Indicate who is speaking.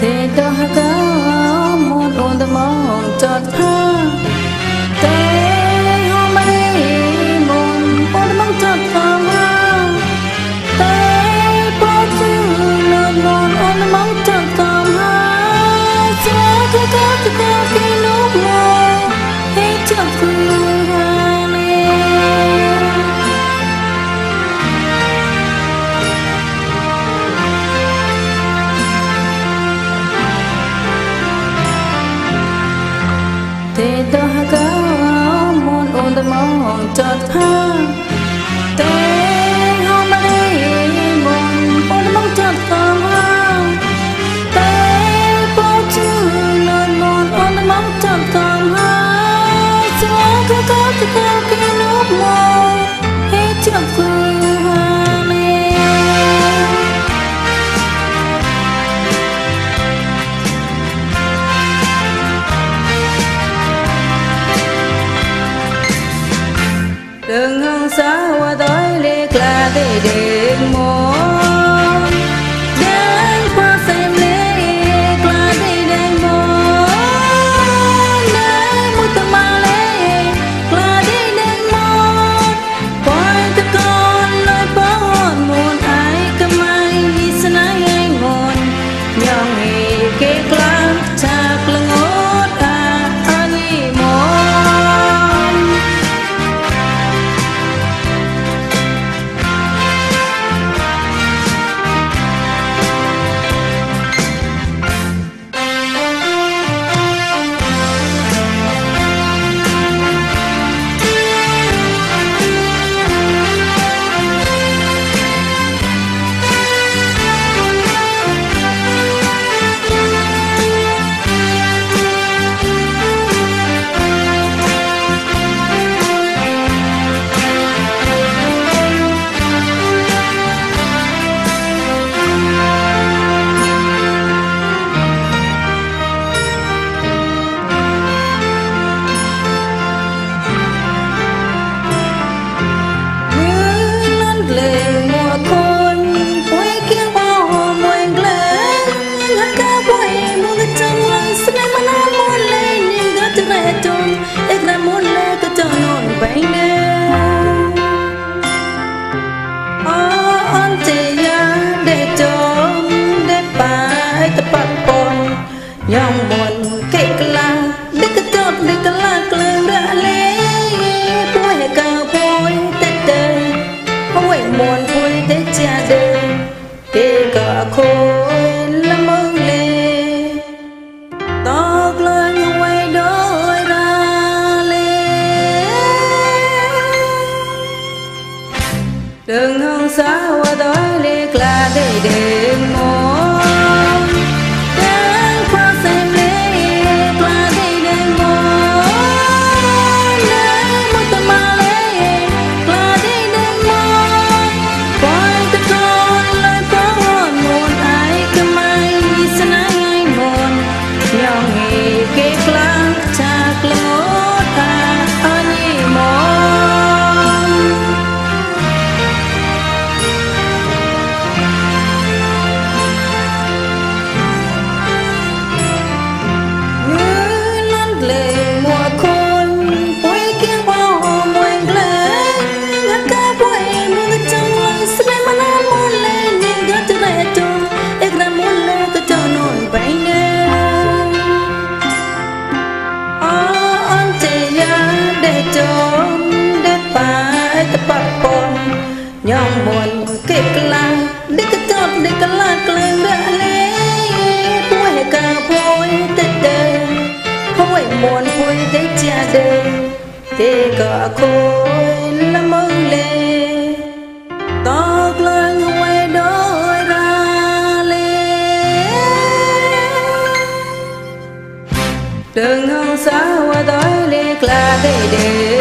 Speaker 1: thế đó có một ôn tâm mong chợt tha thế hôm nay một ôn tâm mong chợt tha thế bao nhiêu lần một ôn tâm mong chợt tha sẽ có khi lúc nào hết chợt thế đó có một ôn tâm mong chợt tha thế hôm nay một ôn tâm mong chợt tha thế bao nhiêu lần một ôn tâm mong chợt tha sẽ có khi lúc nào hết chợt đừng hăng xa qua tối liệt là để đêm môn đến qua xem liệt là để đêm môn đến một tầm mà liệt là để đêm môn quay từ con lời bao hồn muôn ai cầm ai đi sân ai anh hồn nhau nghề kế lắm chạc là ngốt anh môn yang mon kekla deketot dekala kelera le puai ka puai tete puai mon puai te cha de te ka khoi la mong le tóc lên quay đôi ra le đừng hăng xa qua tối liệt là để đêm môn yang mon kekla deketot dekala kelera le puai ka puai tete puai mon puai te cha de te ka khoi la mong le tóc lên quay đôi ra le đừng hăng xa qua tối liệt là để